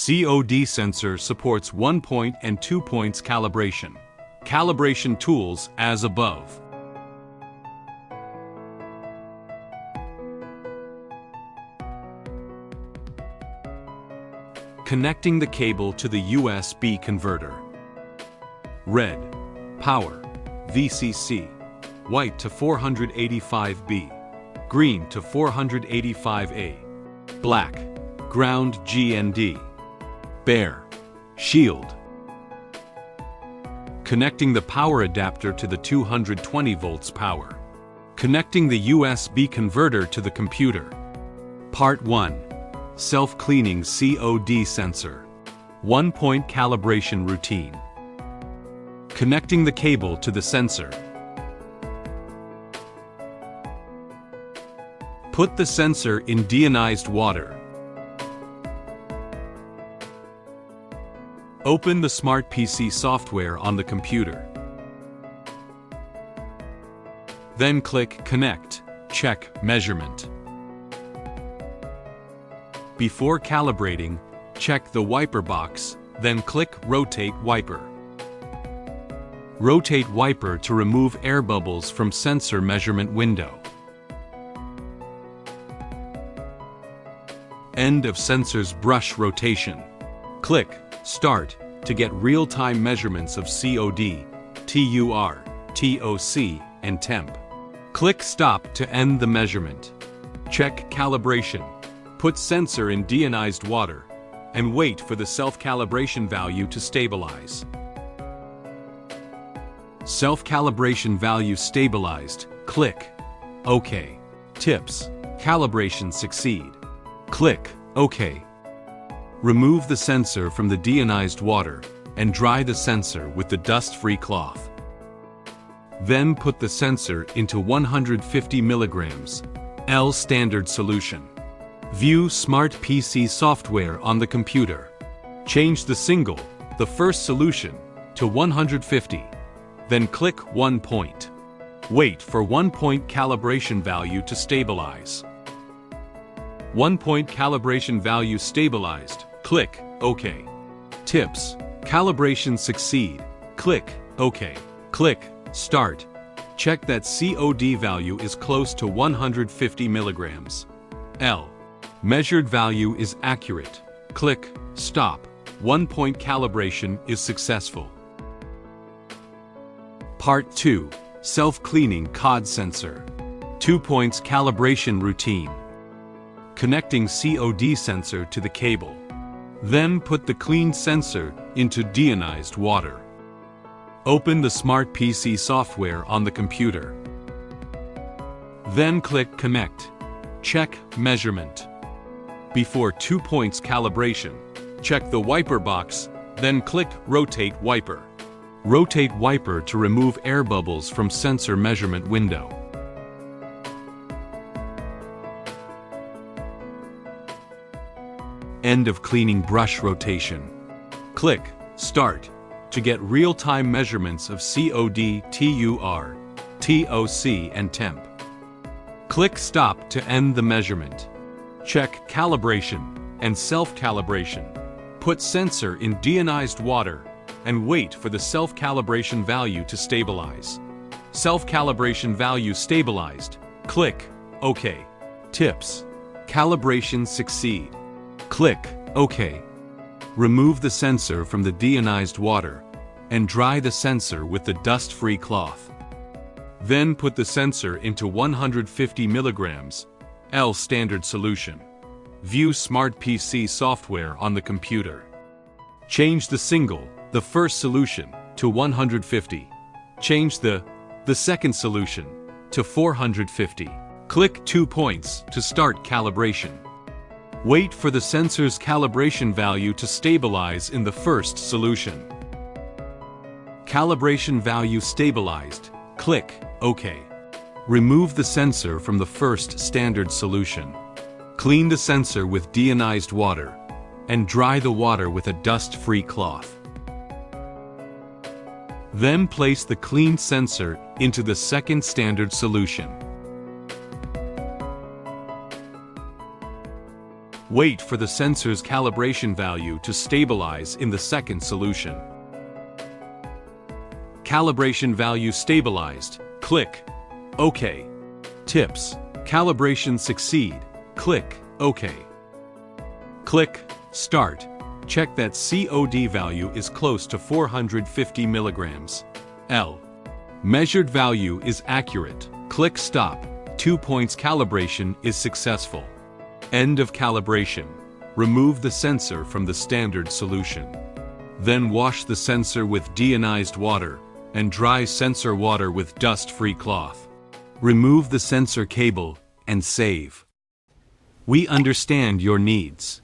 COD sensor supports 1-point and 2-points calibration. Calibration tools as above. Connecting the cable to the USB converter. Red, power, VCC. White to 485B. Green to 485A. Black, ground GND. Bare, shield. Connecting the power adapter to the 220 volts power. Connecting the USB converter to the computer. Part 1. Self-cleaning COD sensor. 1-point calibration routine. Connecting the cable to the sensor. Put the sensor in deionized water. Open the Smart PC software on the computer. Then click Connect, check Measurement. Before calibrating, check the wiper box, then click Rotate Wiper. Rotate wiper to remove air bubbles from sensor measurement window. End of sensor's brush rotation. Click Start to get real-time measurements of COD, TUR, TOC, and temp. Click Stop to end the measurement. Check Calibration. Put sensor in deionized water and wait for the self-calibration value to stabilize. Self-calibration value stabilized. Click OK. Tips: calibration succeed. Click OK. Remove the sensor from the deionized water and dry the sensor with the dust-free cloth. Then put the sensor into 150 mg L standard solution. View Smart PC software on the computer. Change the first solution, to 150. Then click 1 point. Wait for 1-point calibration value to stabilize. 1-point calibration value stabilized. Click OK. Tips: calibration succeed. Click OK. Click Start. Check that COD value is close to 150 mg L. Measured value is accurate. Click Stop. 1-point calibration is successful. Part 2. Self-cleaning COD sensor. 2 points calibration routine. Connecting COD sensor to the cable. Then put the cleaned sensor into deionized water. Open the Smart PC software on the computer. Then click Connect. Check Measurement. Before 2 points calibration, check the wiper box, then click Rotate Wiper. Rotate wiper to remove air bubbles from sensor measurement window. End of cleaning brush rotation. Click Start to get real-time measurements of COD, TUR, TOC, and temp. Click Stop to end the measurement. Check Calibration and Self-calibration. Put sensor in deionized water and wait for the self-calibration value to stabilize. Self-calibration value stabilized. Click OK. Tips: calibration succeed. Click OK. Remove the sensor from the deionized water and dry the sensor with the dust-free cloth. Then put the sensor into 150 mg L standard solution. View Smart PC software on the computer. Change the first solution to 150. Change the second solution to 450. Click 2 points to start calibration. Wait for the sensor's calibration value to stabilize in the first solution. Calibration value stabilized. Click OK. Remove the sensor from the first standard solution. Clean the sensor with deionized water and dry the water with a dust-free cloth. Then place the cleaned sensor into the second standard solution. Wait for the sensor's calibration value to stabilize in the second solution. Calibration value stabilized. Click OK. Tips: calibration succeed. Click OK. Click Start. Check that COD value is close to 450 milligrams. L. Measured value is accurate. Click Stop. 2 points calibration is successful. End of calibration. Remove the sensor from the standard solution. Then wash the sensor with deionized water and dry sensor water with dust-free cloth. Remove the sensor cable and save. We understand your needs.